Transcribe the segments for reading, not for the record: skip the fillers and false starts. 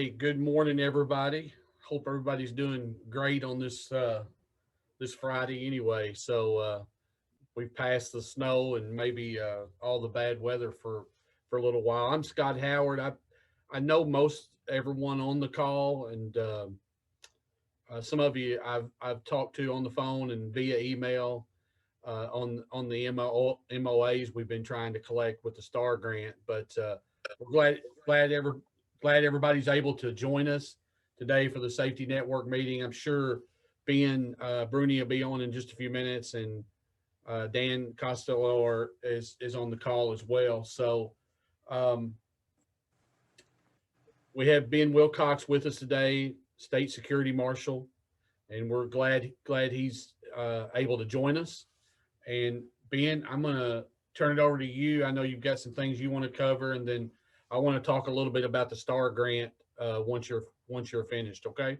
Good morning, everybody. Hope everybody's doing great on this Friday. Anyway, we've passed the snow and maybe all the bad weather for a little while. I'm Scott Howard. I know most everyone on the call, and some of you I've talked to on the phone and via email on the MOAs we've been trying to collect with the STAR grant. But we're glad everybody's able to join us today for the Safety Network meeting. I'm sure Bruni will be on in just a few minutes, and Dan Costello is on the call as well. So um, we have Ben Wilcox with us today, State Security Marshal, and we're glad he's able to join us. And Ben, I'm going to turn it over to you. I know you've got some things you want to cover, and then I want to talk a little bit about the STAR grant once you're finished. Okay.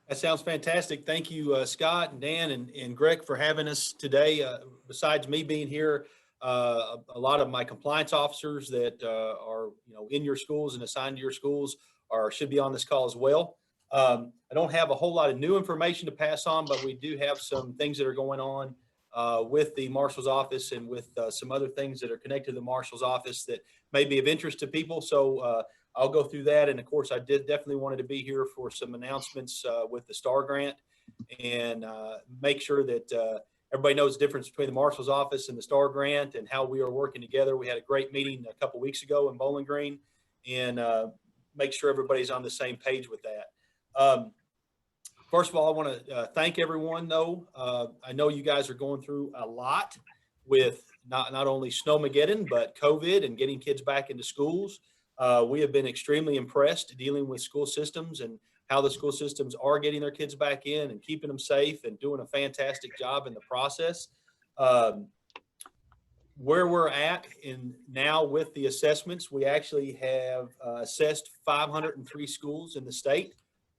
That sounds fantastic. Thank you, Scott and Dan and Greg, for having us today. Besides me being here, a lot of my compliance officers that are in your schools and assigned to your schools should be on this call as well. I don't have a whole lot of new information to pass on, but we do have some things that are going on with the Marshal's office and with some other things that are connected to the Marshal's office that may be of interest to people. So I'll go through that. And of course, I definitely wanted to be here for some announcements with the STAR grant and make sure that everybody knows the difference between the Marshal's office and the STAR grant and how we are working together. We had a great meeting a couple weeks ago in Bowling Green, and make sure everybody's on the same page with that. First of all, I want to thank everyone, though. I know you guys are going through a lot with not only Snowmageddon, but COVID and getting kids back into schools. We have been extremely impressed dealing with school systems and how the school systems are getting their kids back in and keeping them safe and doing a fantastic job in the process. Where we're at now with the assessments, we actually have assessed 503 schools in the state.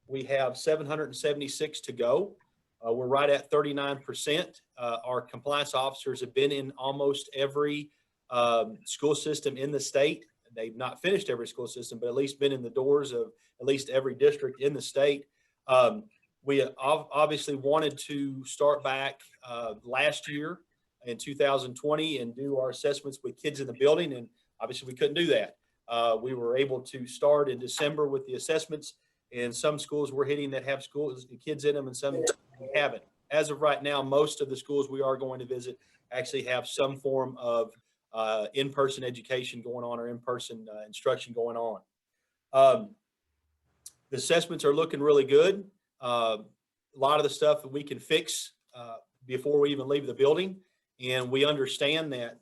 We have 776 to go. We're right at 39%. Our compliance officers have been in almost every school system in the state. They've not finished every school system, but at least been in the doors of at least every district in the state. We obviously wanted to start back last year in 2020 and do our assessments with kids in the building, and obviously we couldn't do that. We were able to start in December with the assessments, and some schools we're hitting that have kids in them and some haven't. As of right now, most of the schools we are going to visit actually have some form of in-person education going on or in-person instruction going on. The assessments are looking really good. A lot of the stuff that we can fix before we even leave the building. And we understand that,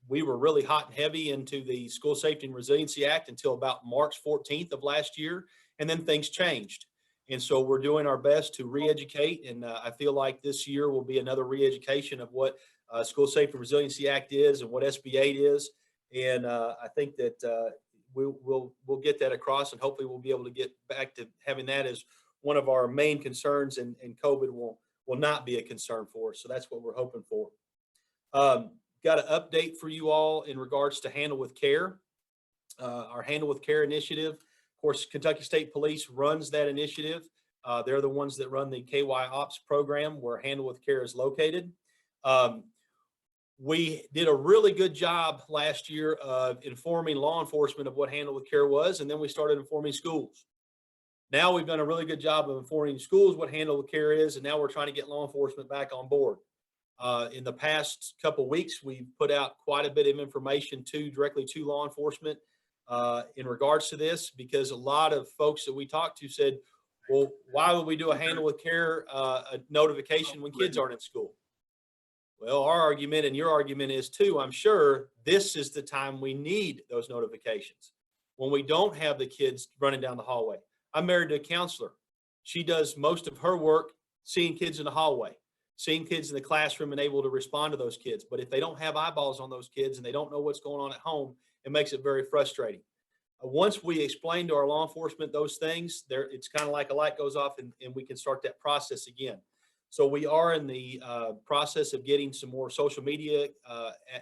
we were really hot and heavy into the School Safety and Resiliency Act until about March 14th of last year. And then things changed. And so we're doing our best to re-educate. And I feel like this year will be another re-education of what School Safety and Resiliency Act is and what SB 8 is. And I think that we'll get that across, and hopefully we'll be able to get back to having that as one of our main concerns, and COVID will not be a concern for us. So that's what we're hoping for. Got an update for you all in regards to Handle with Care. Our Handle with Care initiative. Of course, Kentucky State Police runs that initiative. They're the ones that run the KY Ops program where Handle with Care is located. We did a really good job last year of informing law enforcement of what Handle with Care was, and then we started informing schools. Now we've done a really good job of informing schools what Handle with Care is, and now we're trying to get law enforcement back on board. In the past couple of weeks, we've put out quite a bit of information directly to law enforcement in regards to this, because a lot of folks that we talked to said, well, why would we do a Handle with Care notification when kids aren't in school? Well, our argument and your argument is too, I'm sure, this is the time we need those notifications, when we don't have the kids running down the hallway. I'm married to a counselor. She does most of her work seeing kids in the hallway, seeing kids in the classroom and able to respond to those kids. But if they don't have eyeballs on those kids and they don't know what's going on at home, it makes it very frustrating. Once we explain to our law enforcement those things, it's kind of like a light goes off and we can start that process again. So we are in the process of getting some more social media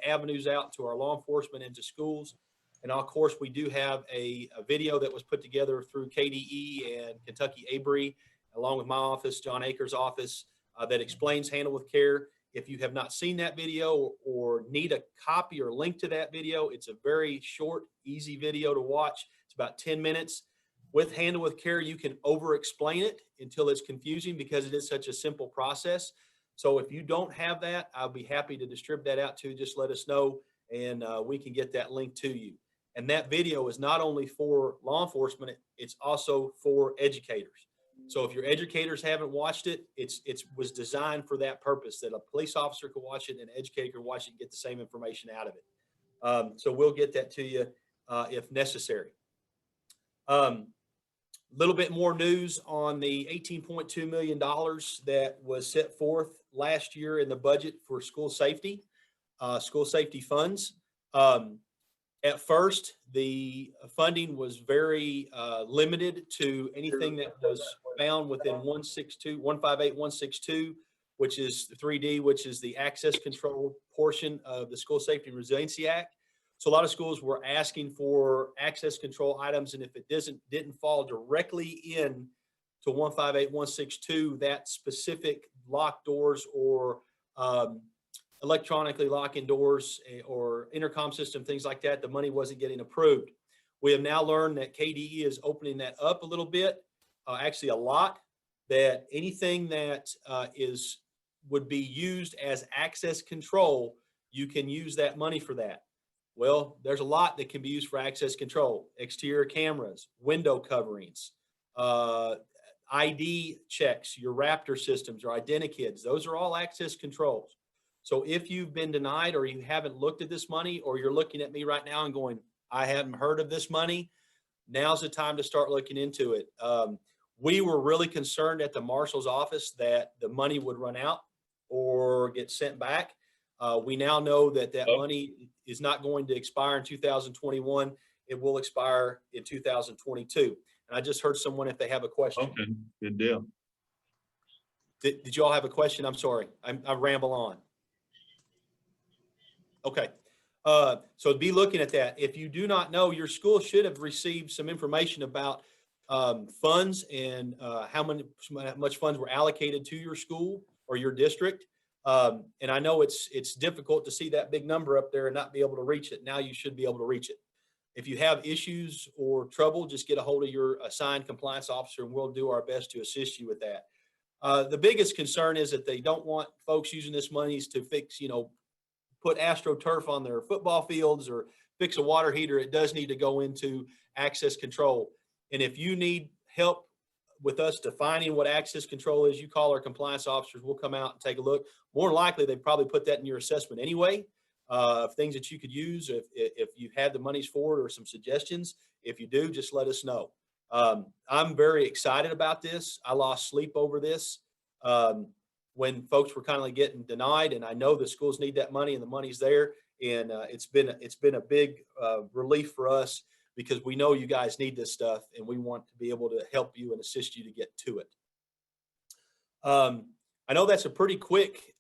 avenues out to our law enforcement and to schools. And of course, we do have a video that was put together through KDE and Kentucky A-BRI, along with my office, John Akers' office, that explains Handle with Care. If you have not seen that video or need a copy or link to that video, it's a very short, easy video to watch. It's about 10 minutes. With Handle with Care, you can over-explain it until it's confusing because it is such a simple process. So if you don't have that, I'll be happy to distribute that out to you. Just let us know, and we can get that link to you. And that video is not only for law enforcement, it's also for educators. So if your educators haven't watched it, it was designed for that purpose, that a police officer could watch it and an educator could watch it and get the same information out of it. So we'll get that to you if necessary. Little bit more news on the $18.2 million that was set forth last year in the budget for school safety funds. At first, the funding was very limited to anything that was found within 158-162, which is 3D, which is the access control portion of the School Safety and Resiliency Act. So a lot of schools were asking for access control items, and if it didn't fall directly in to 158-162, that specific lock doors or electronically locking doors or intercom system, things like that, the money wasn't getting approved. We have now learned that KDE is opening that up a little bit, actually a lot, that anything that would be used as access control, you can use that money for that. Well, there's a lot that can be used for access control: exterior cameras, window coverings, ID checks, your Raptor systems or Identikids. Those are all access controls. So if you've been denied or you haven't looked at this money, or you're looking at me right now and going, I haven't heard of this money, now's the time to start looking into it. We were really concerned at the marshal's office that the money would run out or get sent back. We now know that money is not going to expire in 2021. It will expire in 2022. And I just heard someone, if they have a question. Okay, good deal. Did you all have a question? I'm sorry. I ramble on. Okay. So be looking at that. If you do not know, your school should have received some information about funds and how much funds were allocated to your school or your district. And I know it's difficult to see that big number up there and not be able to reach it. Now you should be able to reach it. If you have issues or trouble, just get a hold of your assigned compliance officer and we'll do our best to assist you with that. The biggest concern is that they don't want folks using this money to fix, put AstroTurf on their football fields or fix a water heater. It does need to go into access control. And if you need help with us defining what access control is, you call our compliance officers. We'll come out and take a look. More than likely, they probably put that in your assessment anyway, of things that you could use if you had the monies for it or some suggestions. If you do, just let us know. I'm very excited about this. I lost sleep over this when folks were kind of getting denied, and I know the schools need that money and the money's there. And it's been a big relief for us, because we know you guys need this stuff and we want to be able to help you and assist you to get to it. I know that's a pretty quick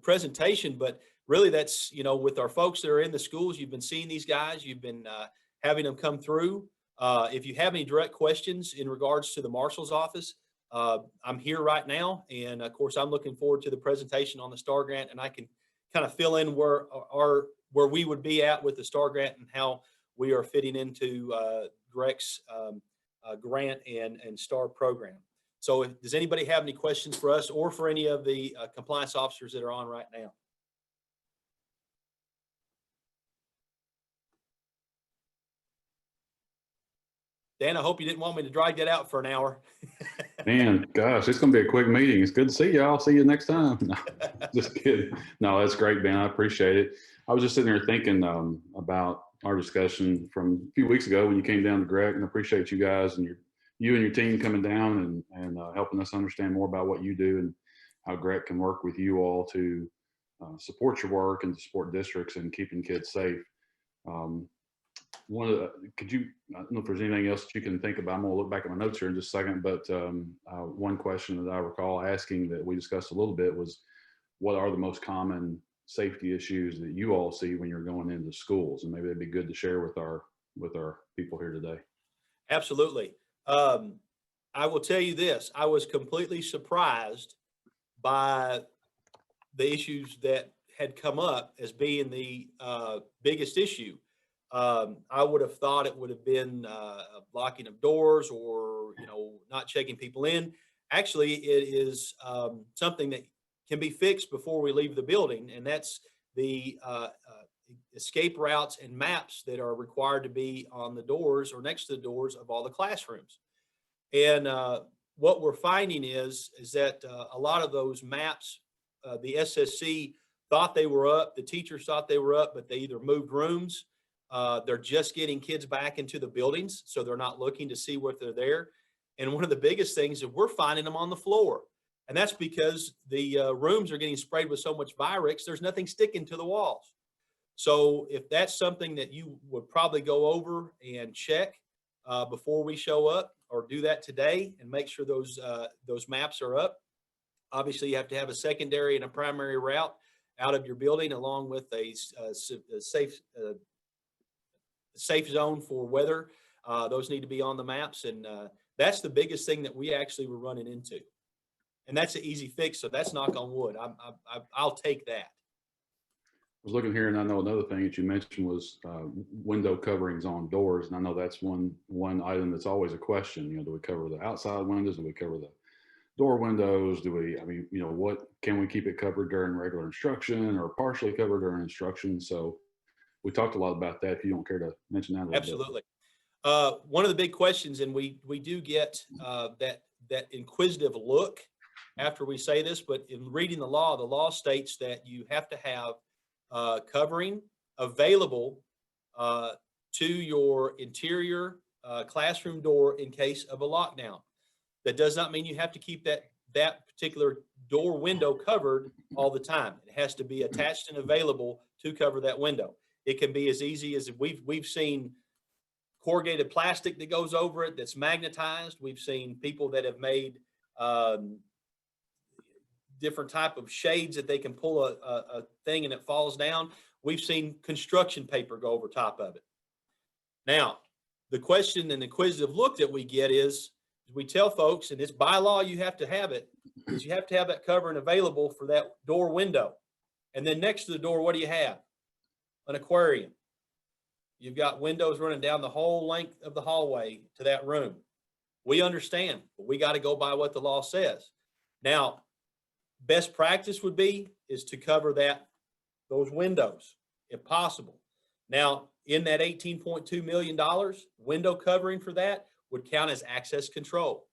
presentation, but really that's, with our folks that are in the schools, you've been seeing these guys, you've been having them come through. If you have any direct questions in regards to the marshal's office, I'm here right now. And of course, I'm looking forward to the presentation on the STAR grant, and I can kind of fill in where we would be at with the STAR grant and how we are fitting into Greg's grant and STAR program. So does anybody have any questions for us or for any of the compliance officers that are on right now? Dan, I hope you didn't want me to drag that out for an hour. Man, gosh, it's going to be a quick meeting. It's good to see y'all. See you next time. No, just kidding. No, that's great, Ben. I appreciate it. I was just sitting there thinking about our discussion from a few weeks ago when you came down to Greg, and I appreciate you guys and you and your team coming down and helping us understand more about what you do and how Greg can work with you all to support your work and to support districts and keeping kids safe. I don't know if there's anything else that you can think about. I'm going to look back at my notes here in just a second, but one question that I recall asking that we discussed a little bit was, what are the most common safety issues that you all see when you're going into schools, and maybe that'd be good to share with our people here today. Absolutely. I will tell you this, I was completely surprised by the issues that had come up as being the biggest issue. I would have thought it would have been blocking of doors or, not checking people in. Actually, it is something that can be fixed before we leave the building, and that's the escape routes and maps that are required to be on the doors or next to the doors of all the classrooms. And what we're finding is that a lot of those maps, the SSC thought they were up, the teachers thought they were up, but they either moved rooms, they're just getting kids back into the buildings, so they're not looking to see what they're there. And one of the biggest things is we're finding them on the floor. And that's because the rooms are getting sprayed with so much Virex, there's nothing sticking to the walls. So if that's something that you would probably go over and check before we show up, or do that today and make sure those maps are up. Obviously, you have to have a secondary and a primary route out of your building, along with a safe zone for weather. Those need to be on the maps, and that's the biggest thing that we actually were running into. And that's an easy fix, so that's knock on wood. I'll take that. I was looking here, and I know another thing that you mentioned was window coverings on doors, and I know that's one item that's always a question. Do we cover the outside windows? Do we cover the door windows? What can we keep it covered during regular instruction or partially covered during instruction? So we talked a lot about that. If you don't care to mention that a little Absolutely. One of the big questions, and we do get that inquisitive look after we say this, but in reading the law states that you have to have covering available to your interior classroom door in case of a lockdown. That does not mean you have to keep that particular door window covered all the time. It has to be attached and available to cover that window. It can be as easy as we've seen corrugated plastic that goes over it that's magnetized. We've seen people that have made different type of shades that they can pull a thing and it falls down. We've seen construction paper go over top of it. Now, the question and inquisitive look that we get is we tell folks, and it's by law you have to have it, is you have to have that covering available for that door window. And then next to the door, what do you have? An aquarium. You've got windows running down the whole length of the hallway to that room. We understand, but we got to go by what the law says. Now, best practice would be is to cover those windows if possible. Now, in that $18.2 million, window covering for that would count as access control.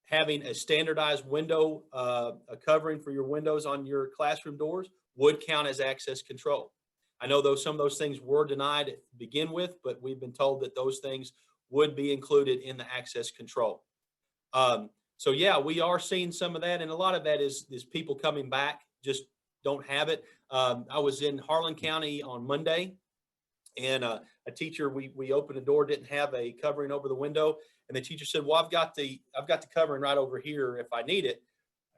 Having a standardized window a covering for your windows on your classroom doors would count as access control. I know some of those things were denied to begin with, but we've been told that those things would be included in the access control. So yeah, we are seeing some of that, and a lot of that is people coming back, just don't have it. I was in Harlan County on Monday, and a teacher, we opened a door, didn't have a covering over the window, and the teacher said, "Well, I've got the covering right over here if I need it."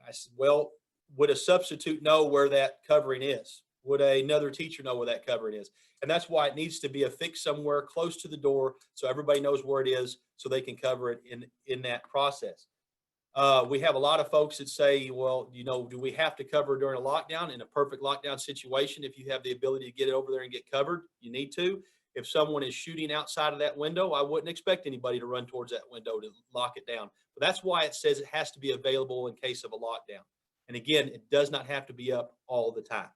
I said, "Well, would a substitute know where that covering is? Would another teacher know where that covering is?" And that's why it needs to be affixed somewhere close to the door so everybody knows where it is so they can cover it in that process. We have a lot of folks that say, well, do we have to cover during a lockdown? In a perfect lockdown situation, if you have the ability to get it over there and get covered, you need to. If someone is shooting outside of that window, I wouldn't expect anybody to run towards that window to lock it down. But that's why it says it has to be available in case of a lockdown. And again, it does not have to be up all the time.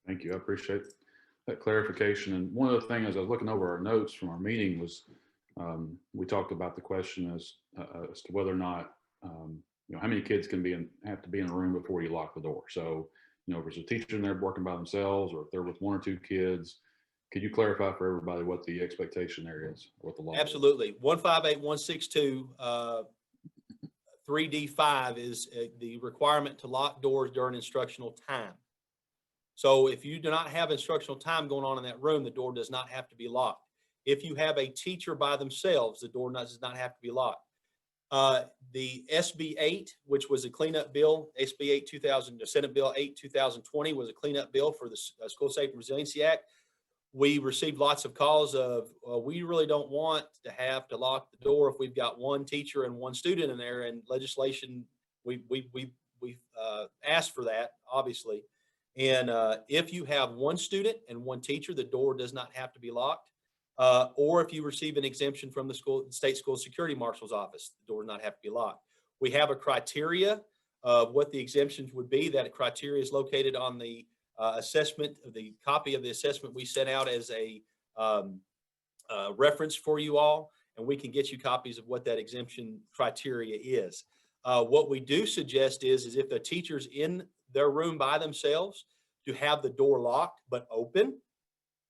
Thank you. I appreciate that clarification. And one other thing, as I was looking over our notes from our meeting, was we talked about the question as to whether or not, how many kids have to be in a room before you lock the door. So, if there's a teacher in there working by themselves, or if they're with one or two kids, could you clarify for everybody what the expectation there is, what the law is? Absolutely. 158162 3D5 is the requirement to lock doors during instructional time. So if you do not have instructional time going on in that room, the door does not have to be locked. If you have a teacher by themselves, the door does not have to be locked. The SB 8, which was a cleanup bill, SB 8 2000, Senate Bill 8 2020 was a cleanup bill for the School Safety and Resiliency Act. We received lots of calls of, we really don't want to have to lock the door if we've got one teacher and one student in there, and legislation, we asked for that, obviously. And if you have one student and one teacher, the door does not have to be locked. Or if you receive an exemption from the state school security marshal's office, the door does not have to be locked. We have a criteria of what the exemptions would be. That criteria is located on the assessment, the copy of the assessment we sent out as a reference for you all, and we can get you copies of what that exemption criteria is. What we do suggest is if the teacher's in their room by themselves, to have the door locked but open,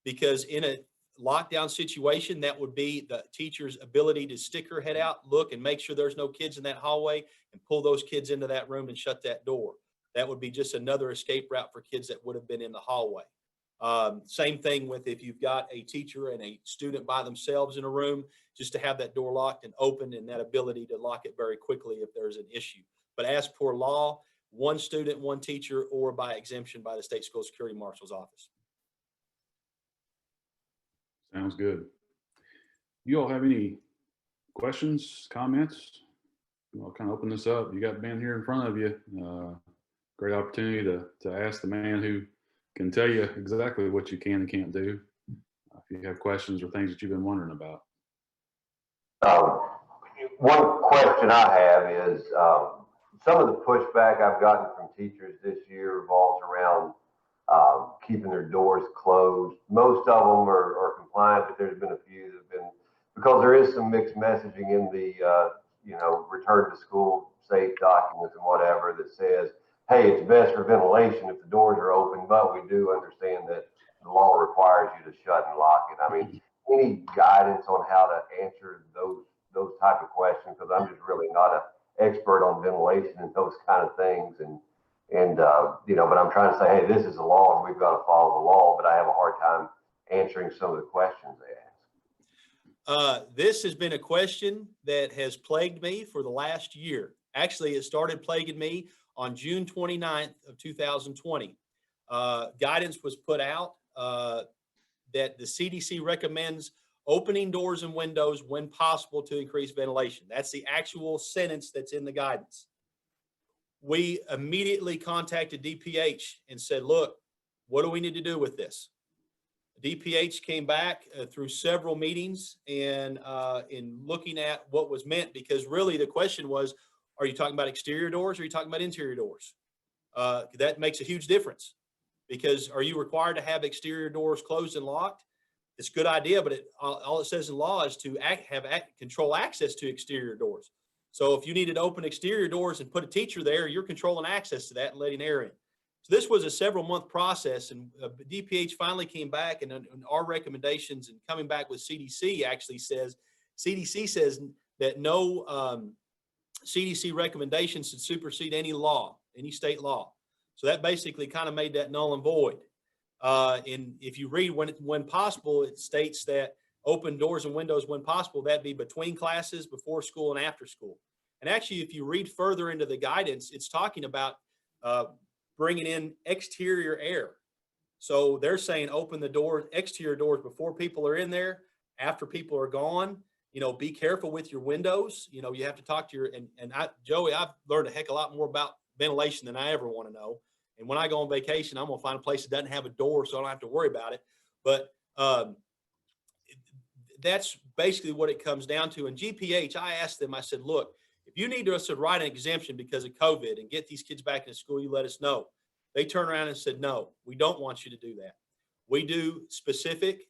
because in a lockdown situation, that would be the teacher's ability to stick her head out, look, and make sure there's no kids in that hallway, and pull those kids into that room and shut that door. That would be just another escape route for kids that would have been in the hallway. Same thing with if you've got a teacher and a student by themselves in a room, just to have that door locked and open, and that ability to lock it very quickly if there's an issue. But as per law, one student, one teacher, or by exemption by the state school security marshal's office. Sounds good. You all have any questions, comments? I'll kind of open this up. You got Ben here in front of you. Great opportunity to ask the man who can tell you exactly what you can and can't do. If you have questions or things that you've been wondering about. One question I have is some of the pushback I've gotten from teachers this year revolves around keeping their doors closed. Most of them are compliant, but there's been a few that have been, because there is some mixed messaging in the return to school safe documents and whatever that says, hey, it's best for ventilation if the doors are open, but we do understand that the law requires you to shut and lock it. I mean, any guidance on how to answer those type of questions? Because I'm just really not an expert on ventilation and those kind of things. But I'm trying to say, hey, this is the law and we've got to follow the law, but I have a hard time answering some of the questions they ask. This has been a question that has plagued me for the last year. Actually, it started plaguing me on June 29th of 2020. Guidance was put out that the CDC recommends opening doors and windows when possible to increase ventilation. That's the actual sentence that's in the guidance. We immediately contacted DPH and said, look, what do we need to do with this? DPH came back through several meetings and in looking at what was meant, because really the question was, are you talking about exterior doors or are you talking about interior doors? That makes a huge difference, because are you required to have exterior doors closed and locked? It's a good idea, but all it says in law is to control access to exterior doors. So if you needed to open exterior doors and put a teacher there, you're controlling access to that and letting air in. So this was a several month process, and DPH finally came back, and our recommendations and coming back with CDC actually says, CDC says that no CDC recommendations should supersede any law, any state law. So that basically kind of made that null and void. And if you read when possible, it states that open doors and windows when possible, that'd be between classes, before school and after school. And actually, if you read further into the guidance, it's talking about bringing in exterior air. So they're saying open the door, exterior doors before people are in there, after people are gone. Be careful with your windows. You have to talk to your, Joey, I've learned a heck of a lot more about ventilation than I ever want to know. And when I go on vacation, I'm going to find a place that doesn't have a door, so I don't have to worry about it. But that's basically what it comes down to. And GPH, I asked them, I said, look, if you need us to write an exemption because of COVID and get these kids back into school, you let us know. They turned around and said, no, we don't want you to do that. We do specific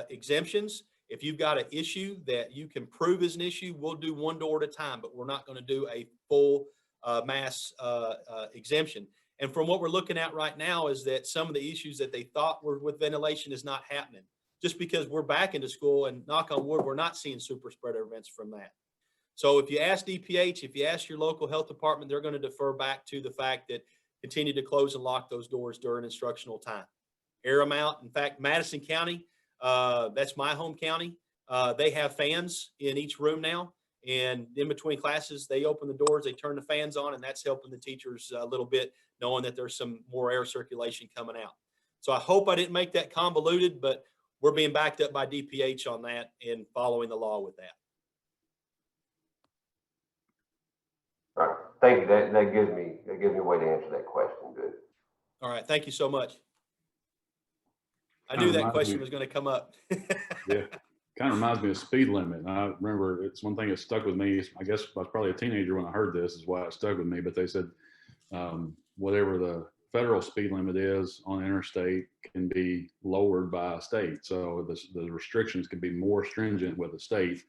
exemptions. If you've got an issue that you can prove is an issue, we'll do one door at a time, but we're not going to do a full mass exemption. And from what we're looking at right now is that some of the issues that they thought were with ventilation is not happening, just because we're back into school, and knock on wood, we're not seeing super spreader events from that. So if you ask DPH, if you ask your local health department, they're going to defer back to the fact that continue to close and lock those doors during instructional time. Air them out. In fact, Madison County, that's my home county. They have fans in each room now, And in between classes, they open the doors, they turn the fans on, and that's helping the teachers a little bit, knowing that there's some more air circulation coming out. So I hope I didn't make that convoluted, but we're being backed up by DPH on that and following the law with that. All right, thank you. That gives me a way to answer that question. Good. All right. Thank you so much. I knew that reminds question me- was going to come up. Yeah, kind of reminds me of speed limit. I remember it's one thing that stuck with me. I guess I was probably a teenager when I heard this, is why it stuck with me. But they said whatever the federal speed limit is on interstate can be lowered by a state. So the restrictions can be more stringent with the state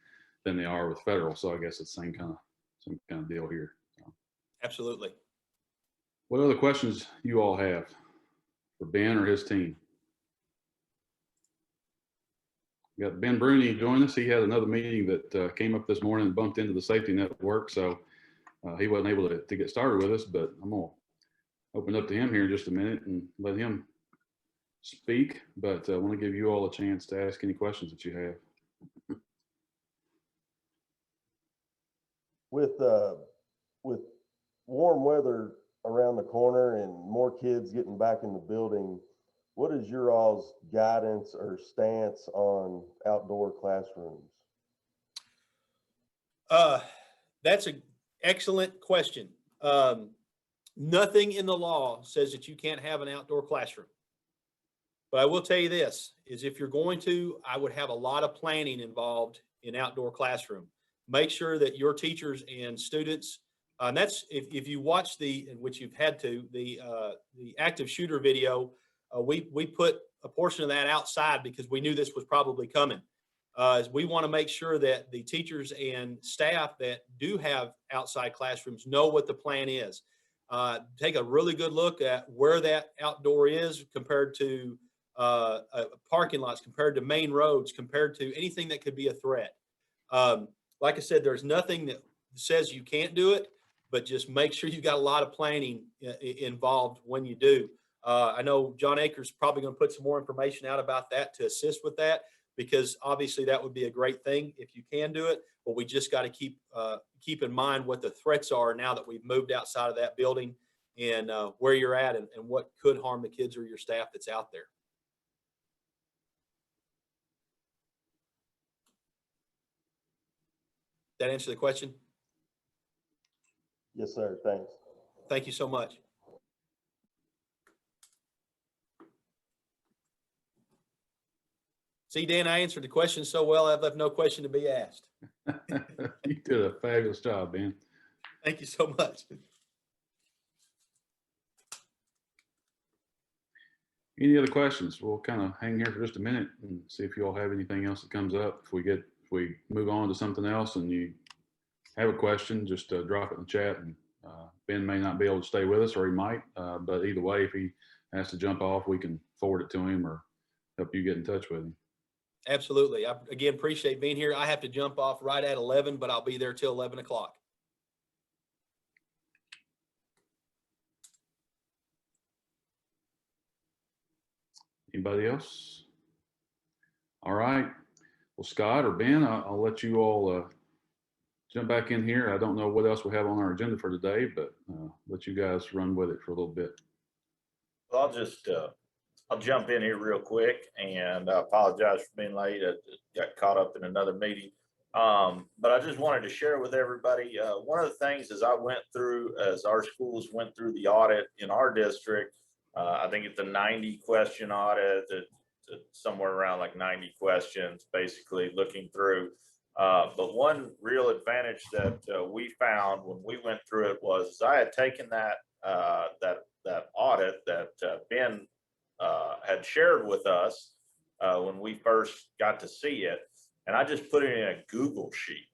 than they are with federal. So I guess it's same kind of deal here. So, Absolutely. what other questions you all have for Ben or his team? We got Ben Bruni joined us. He had another meeting that came up this morning and bumped into the safety network. So he wasn't able to get started with us, but I'm going to open up to him here in just a minute and let him speak. But I want to give you all a chance to ask any questions that you have. With warm weather around the corner and more kids getting back in the building, what is your all's guidance or stance on outdoor classrooms? That's an excellent question. Nothing in the law says that you can't have an outdoor classroom. But I will tell you this, is if you're going to, I would have a lot of planning involved in outdoor classroom. Make sure that your teachers and students, and that's if you watch which you've had to, the active shooter video, we put a portion of that outside because we knew this was probably coming. Is we want to make sure that the teachers and staff that do have outside classrooms know what the plan is. Take a really good look at where that outdoor is compared to parking lots, compared to main roads, compared to anything that could be a threat. Like I said, there's nothing that says you can't do it, but just make sure you've got a lot of planning involved when you do. I know John Akers is probably going to put some more information out about that to assist with that, because obviously that would be a great thing if you can do it, but we just got to keep in mind what the threats are now that we've moved outside of that building, and where you're at and what could harm the kids or your staff that's out there. That answer the question? Yes, sir. Thanks. Thank you so much. See, Dan, I answered the question so well, I've left no question to be asked. You did a fabulous job, Ben. Thank you so much. Any other questions? We'll kind of hang here for just a minute and see if you all have anything else that comes up. If we move on to something else and you have a question, just drop it in the chat. And Ben may not be able to stay with us, or he might. But either way, if he has to jump off, we can forward it to him or help you get in touch with him. Absolutely. I, again, appreciate being here. I have to jump off right at 11, but I'll be there till 11 o'clock. Anybody else? All right. Well, Scott or Ben, I'll let you all jump back in here. I don't know what else we have on our agenda for today, but let you guys run with it for a little bit. Well, I'll jump in here real quick, and I apologize for being late. I got caught up in another meeting. But I just wanted to share with everybody, one of the things as our schools went through the audit in our district, I think it's a 90 question audit, somewhere around like 90 questions, basically looking through. But one real advantage that we found when we went through it was I had taken that audit that Ben had shared with us when we first got to see it, and I just put it in a Google sheet,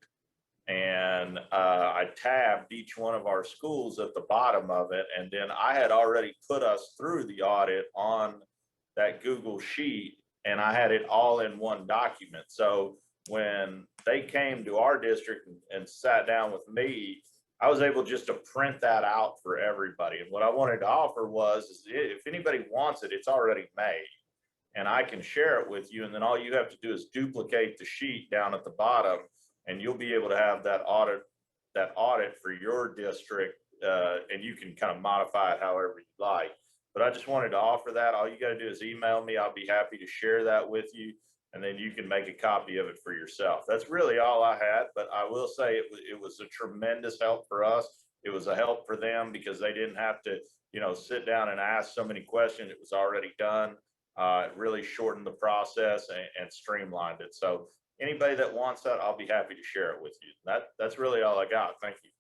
and I tabbed each one of our schools at the bottom of it, and then I had already put us through the audit on that Google sheet, and I had it all in one document. So when they came to our district and sat down with me, I was able just to print that out for everybody. And what I wanted to offer was, if anybody wants it, it's already made, and I can share it with you. And then all you have to do is duplicate the sheet down at the bottom and you'll be able to have that audit for your district, and you can kind of modify it however you like. But I just wanted to offer that. All you got to do is email me. I'll be happy to share that with you, and then you can make a copy of it for yourself. That's really all I had, but I will say it was a tremendous help for us. It was a help for them because they didn't have to, sit down and ask so many questions. It was already done. It really shortened the process and streamlined it. So anybody that wants that, I'll be happy to share it with you. That's really all I got. Thank you.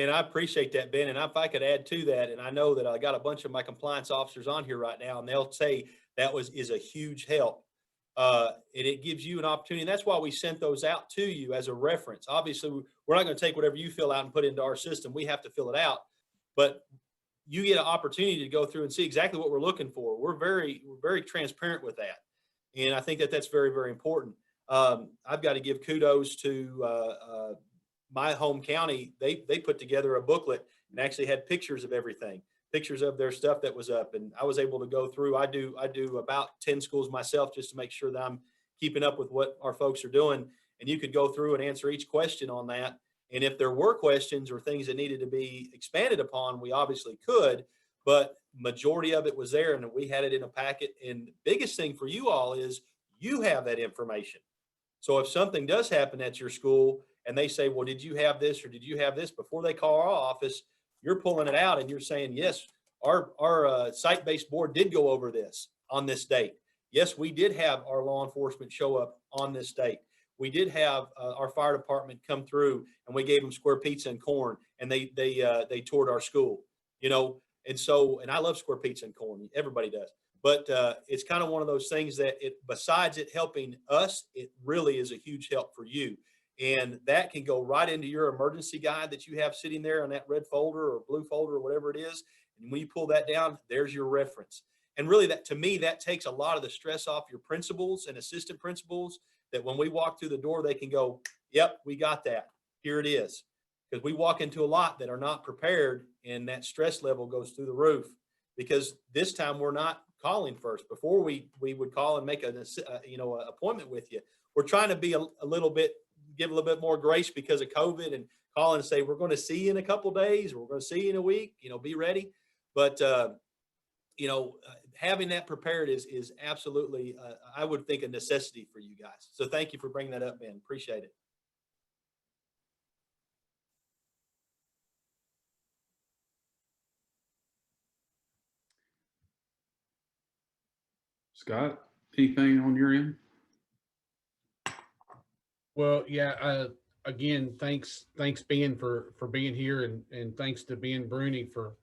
And I appreciate that, Ben. And if I could add to that, and I know that I got a bunch of my compliance officers on here right now, and they'll say that is a huge help. And it gives you an opportunity. And that's why we sent those out to you as a reference. Obviously, we're not going to take whatever you fill out and put into our system. We have to fill it out. But you get an opportunity to go through and see exactly what we're looking for. We're very transparent with that. And I think that that's very, very important. I've got to give kudos to my home county. They put together a booklet and actually had pictures of everything, pictures of their stuff that was up. And I was able to go through. I do about 10 schools myself just to make sure that I'm keeping up with what our folks are doing. And you could go through and answer each question on that. And if there were questions or things that needed to be expanded upon, we obviously could, but majority of it was there and we had it in a packet. And the biggest thing for you all is you have that information. So if something does happen at your school and they say, well, did you have this or did you have this, before they call our office, you're pulling it out and you're saying, yes, our site-based board did go over this on this date. Yes, we did have our law enforcement show up on this date. We did have our fire department come through and we gave them square pizza and corn, and they toured our school, and I love square pizza and corn. Everybody does. But it's kind of one of those things that besides it helping us, it really is a huge help for you. And that can go right into your emergency guide that you have sitting there on that red folder or blue folder or whatever it is. And when you pull that down, there's your reference. And really, that to me, that takes a lot of the stress off your principals and assistant principals, that when we walk through the door, they can go, yep, we got that. Here it is. Because we walk into a lot that are not prepared, and that stress level goes through the roof, because this time we're not calling first. Before we would call and make an appointment with you. We're trying to be a little bit, give a little bit more grace because of COVID, and call and say, we're going to see you in a couple of days, or we're going to see you in a week, be ready. But, having that prepared is absolutely, I would think, a necessity for you guys. So thank you for bringing that up, Ben. Appreciate it. Scott, anything on your end? Well, yeah, again, thanks Ben for being here, and thanks to Ben Bruni for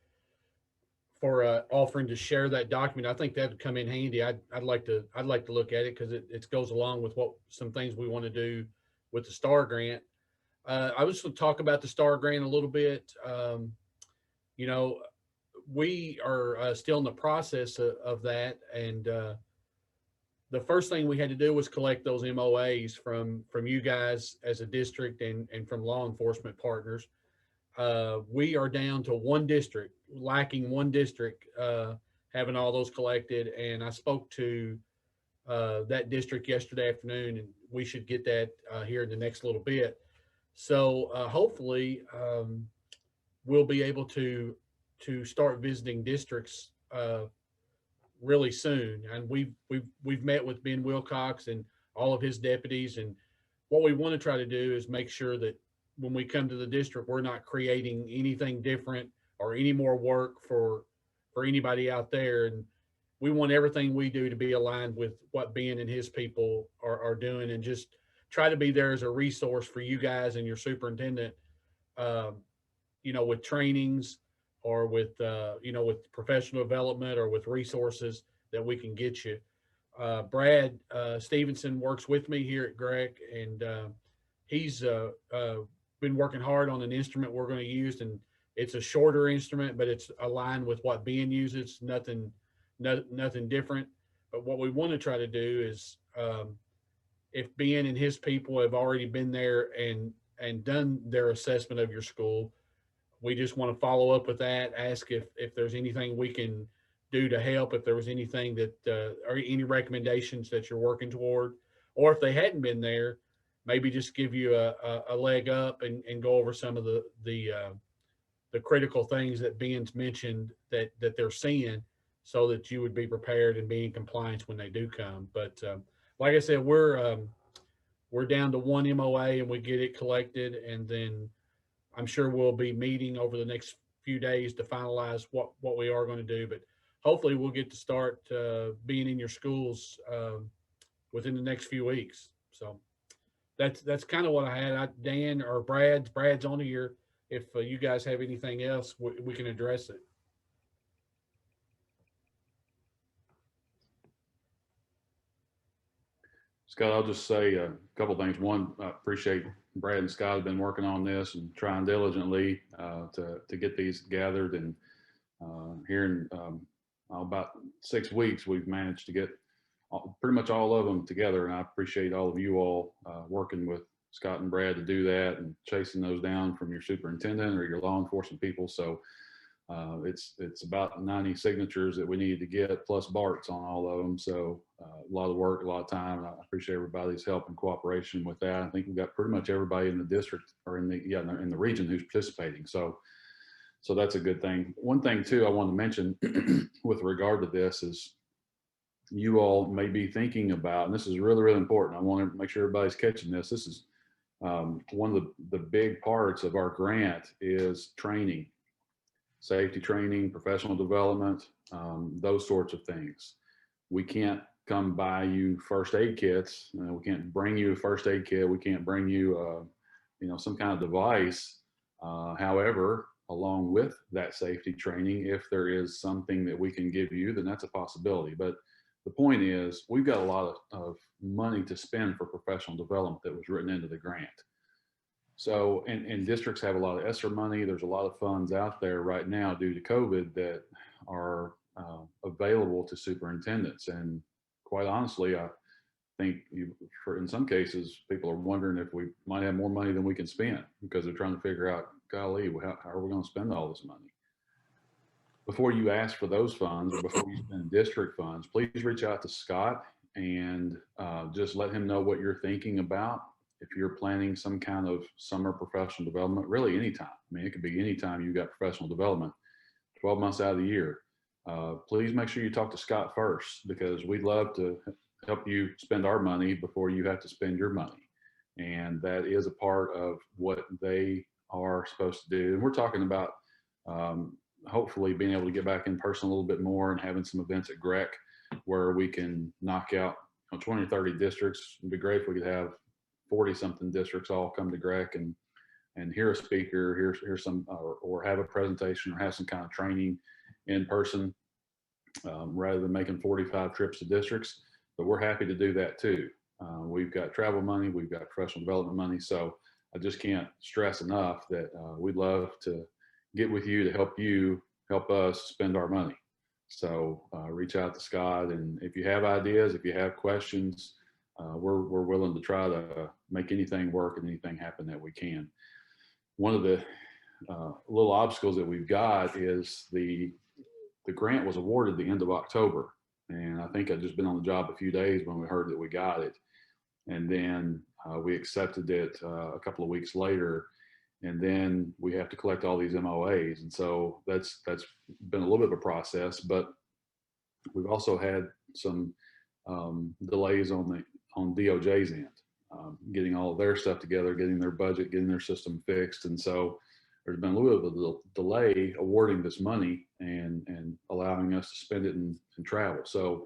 offering to share that document. I think that would come in handy. I'd like to look at it because it goes along with some things we want to do with the STAR grant. I was going to talk about the STAR grant a little bit. We are still in the process of that, and the first thing we had to do was collect those MOAs from you guys as a district and from law enforcement partners. We are down to lacking one district, having all those collected. And I spoke to that district yesterday afternoon, and we should get that here in the next little bit. So hopefully we'll be able to start visiting districts really soon. And we've met with Ben Wilcox and all of his deputies, and what we want to try to do is make sure that when we come to the district, we're not creating anything different or any more work for anybody out there. And we want everything we do to be aligned with what Ben and his people are doing, and just try to be there as a resource for you guys and your superintendent, with trainings or with professional development or with resources that we can get you. Brad Stevenson works with me here at GREC, and he's been working hard on an instrument we're going to use, and it's a shorter instrument, but it's aligned with what Ben uses. Nothing different. But what we want to try to do is, if Ben and his people have already been there and done their assessment of your school, we just want to follow up with that, ask if there's anything we can do to help, if there was anything that, or any recommendations that you're working toward, or if they hadn't been there, maybe just give you a leg up and go over some of the critical things that Ben's mentioned that they're seeing, so that you would be prepared and be in compliance when they do come. But like I said, we're down to one MOA and we get it collected, and then I'm sure we'll be meeting over the next few days to finalize what we are going to do. But hopefully we'll get to start being in your schools within the next few weeks. So that's kind of what I had. Dan or Brad's on here. If you guys have anything else, we can address it. Scott, I'll just say a couple of things. One, I appreciate Brad and Scott have been working on this and trying diligently to get these gathered. And here in about 6 weeks, we've managed to get pretty much all of them together. And I appreciate all of you all working with Scott and Brad to do that and chasing those down from your superintendent or your law enforcement people. So it's about 90 signatures that we needed to get, plus Bart's on all of them. So a lot of work, a lot of time. And I appreciate everybody's help and cooperation with that. I think we've got pretty much everybody in the district or in the region who's participating. So that's a good thing. One thing too, I want to mention with regard to this is you all may be thinking about, and this is really, really important. I want to make sure everybody's catching this. This is one of the big parts of our grant is training. Safety training, professional development, those sorts of things. We can't come buy you first aid kits. We can't bring you a first aid kit. We can't bring you, some kind of device. However, along with that safety training, if there is something that we can give you, then that's a possibility. But the point is, we've got a lot of money to spend for professional development that was written into the grant. So, and districts have a lot of ESSER money. There's a lot of funds out there right now due to COVID that are available to superintendents. And quite honestly, I think in some cases, people are wondering if we might have more money than we can spend because they're trying to figure out, golly, how are we going to spend all this money? Before you ask for those funds or before you spend district funds, please reach out to Scott and just let him know what you're thinking about. If you're planning some kind of summer professional development, really anytime. I mean, it could be anytime you've got professional development, 12 months out of the year. Please make sure you talk to Scott first, because we'd love to help you spend our money before you have to spend your money. And that is a part of what they are supposed to do. And we're talking about hopefully being able to get back in person a little bit more and having some events at GREC where we can knock out 20 or 30 districts. It'd be great if we could have 40 something districts all come to GREC and hear a speaker, hear some, or have a presentation or have some kind of training in person, rather than making 45 trips to districts. But we're happy to do that too. We've got travel money, we've got professional development money. So I just can't stress enough that we'd love to get with you to help us spend our money. So reach out to Scott, and if you have ideas, if you have questions, we're willing to try to make anything work and anything happen that we can. One of the little obstacles that we've got is the grant was awarded the end of October. And I think I'd just been on the job a few days when we heard that we got it. And then we accepted it a couple of weeks later. And then we have to collect all these MOAs. And so that's been a little bit of a process, but we've also had some delays on DOJ's end, getting all of their stuff together, getting their budget, getting their system fixed. And so there's been a little bit of a delay awarding this money and allowing us to spend it in travel. So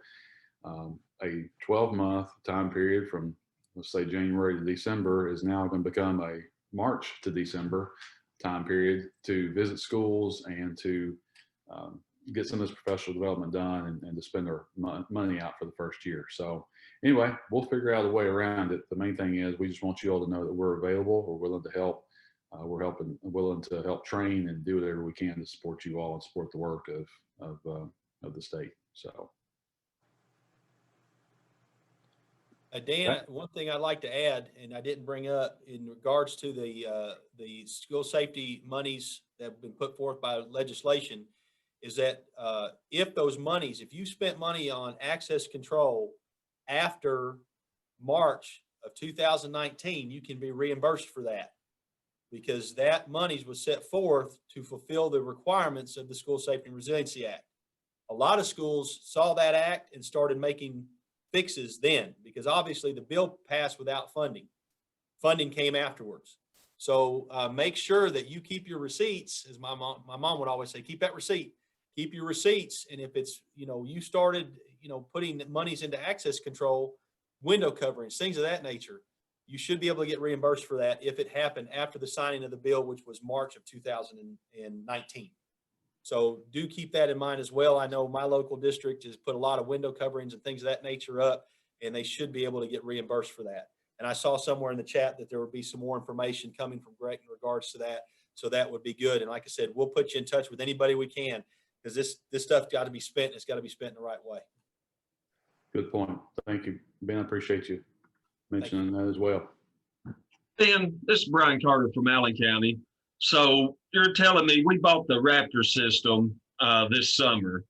a 12-month time period from, let's say, January to December is now going to become a March to December time period to visit schools and to get some of this professional development done and to spend our money out for the first year. So anyway, we'll figure out a way around it. The main thing is we just want you all to know that we're available. We're willing to help. We're willing to help train and do whatever we can to support you all and support the work of the state. So. Dan, one thing I'd like to add, and I didn't bring up in regards to the school safety monies that have been put forth by legislation, is that if you spent money on access control after March of 2019, you can be reimbursed for that, because that monies was set forth to fulfill the requirements of the School Safety and Resiliency Act. A lot of schools saw that act and started making fixes then, because obviously the bill passed without funding. Funding came afterwards. So make sure that you keep your receipts, as my mom would always say, keep that receipt, keep your receipts. And if it's, you started, putting monies into access control, window coverings, things of that nature, you should be able to get reimbursed for that if it happened after the signing of the bill, which was March of 2019. So do keep that in mind as well. I know my local district has put a lot of window coverings and things of that nature up, and they should be able to get reimbursed for that. And I saw somewhere in the chat that there would be some more information coming from Greg in regards to that. So that would be good. And like I said, we'll put you in touch with anybody we can, because this stuff got to be spent. And it's got to be spent in the right way. Good point. Thank you, Ben. I appreciate you mentioning that as well. Ben, this is Brian Carter from Allen County. So you're telling me we bought the Raptor system this summer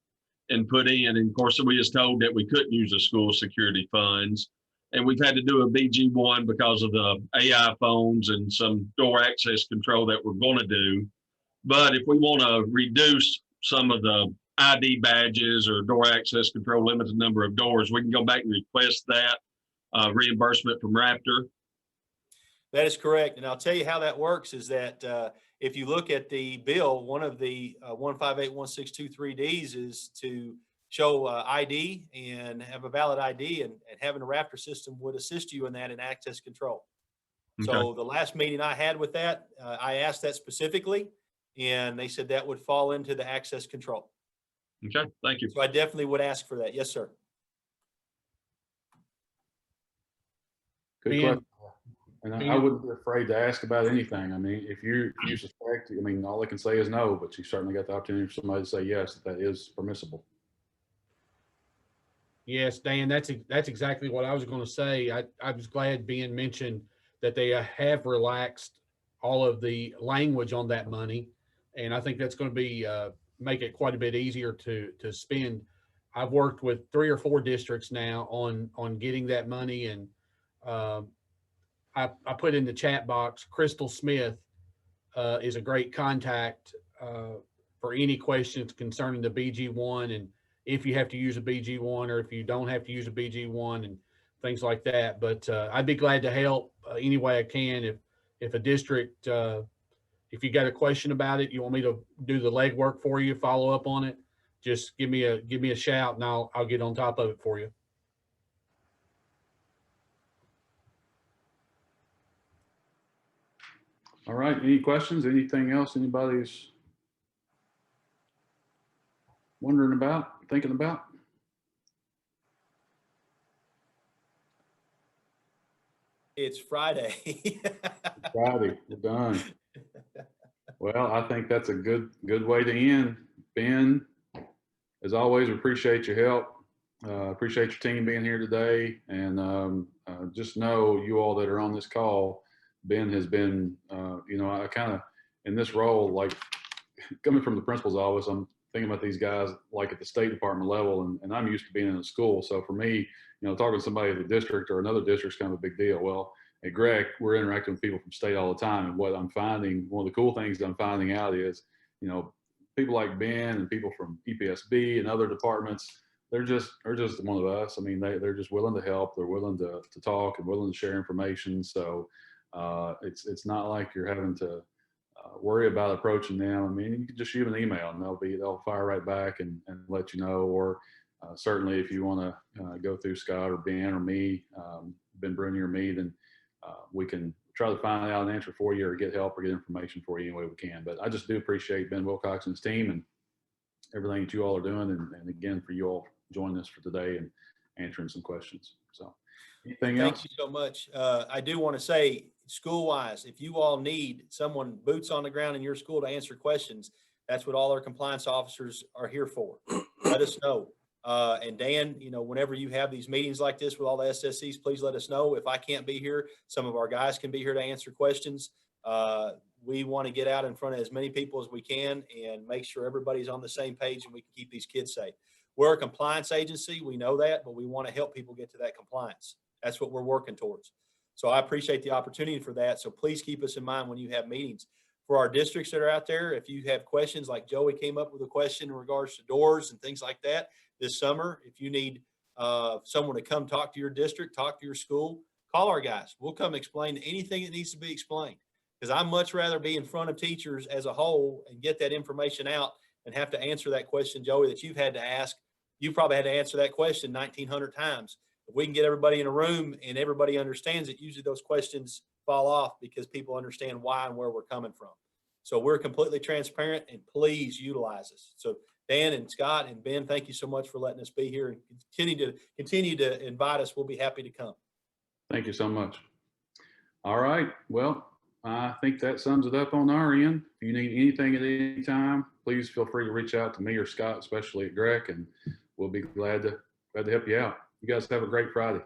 and put in, and of course we was told that we couldn't use the school security funds, and we've had to do a BG1 because of the AI phones and some door access control that we're going to do. But if we want to reduce some of the ID badges or door access control, limited number of doors, we can go back and request that reimbursement from Raptor. That is correct. And I'll tell you how that works is that if you look at the bill, one of the 1581623Ds is to show ID and have a valid ID, and having a Raptor system would assist you in that in access control. Okay. So the last meeting I had with that, I asked that specifically, and they said that would fall into the access control. Okay, thank you. So I definitely would ask for that. Yes, sir. Good Ben, question. And I Ben- wouldn't be afraid to ask about anything. I mean, if you suspect, I mean, all I can say is no, but you certainly got the opportunity for somebody to say yes, that is permissible. Yes, Dan, that's exactly what I was going to say. I was glad Ben mentioned that they have relaxed all of the language on that money, and I think that's going to be make it quite a bit easier to spend. I've worked with 3 or 4 districts now on getting that money, and I put in the chat box, Crystal Smith is a great contact for any questions concerning the BG1, and if you have to use a BG1 or if you don't have to use a BG1 and things like that. But I'd be glad to help any way I can. If a district, if you got a question about it, you want me to do the legwork for you, follow up on it, just give me a shout and I'll get on top of it for you. All right. Any questions? Anything else anybody's wondering about, thinking about? It's Friday. Friday, we're done. Well, I think that's a good way to end. Ben, as always, we appreciate your help. Appreciate your team being here today. And just know, you all that are on this call, Ben has been, I kind of, in this role, like coming from the principal's office, I'm thinking about these guys like at the State Department level, and I'm used to being in a school. So for me, talking to somebody at the district or another district is kind of a big deal. Well, at Greg, we're interacting with people from state all the time. And what I'm finding, one of the cool things that I'm finding out is, people like Ben and people from EPSB and other departments, they're just one of us. I mean, they're just willing to help. They're willing to talk and willing to share information. So it's not like you're having to worry about approaching them. I mean, you can just shoot an email and they'll fire right back and let you know. Or certainly if you want to go through Scott or Ben or me, Ben Bruni or me, then we can try to find out an answer for you or get help or get information for you any way we can. But I just do appreciate Ben Wilcox and his team and everything that you all are doing. And again, for you all joining us for today and answering some questions. So anything else? Thank you so much. I do want to say, school-wise, if you all need someone boots on the ground in your school to answer questions, that's what all our compliance officers are here for. Let us know. And Dan, whenever you have these meetings like this with all the SSCs, please let us know. If I can't be here, some of our guys can be here to answer questions. We want to get out in front of as many people as we can and make sure everybody's on the same page and we can keep these kids safe. We're a compliance agency. We know that, but we want to help people get to that compliance. That's what we're working towards. So I appreciate the opportunity for that. So please keep us in mind when you have meetings. For our districts that are out there, if you have questions, like Joey came up with a question in regards to doors and things like that this summer, if you need someone to come talk to your district, talk to your school, call our guys. We'll come explain anything that needs to be explained. Because I'd much rather be in front of teachers as a whole and get that information out and have to answer that question, Joey, that you've had to ask. You probably had to answer that question 1,900 times. If we can get everybody in a room and everybody understands it, usually those questions fall off because people understand why and where we're coming from. So we're completely transparent, and please utilize us. So Dan and Scott and Ben, thank you so much for letting us be here, and continue to invite us. We'll be happy to come. Thank you so much. All right. Well, I think that sums it up on our end. If you need anything at any time, please feel free to reach out to me or Scott, especially at Greg, and we'll be glad to help you out. You guys have a great Friday.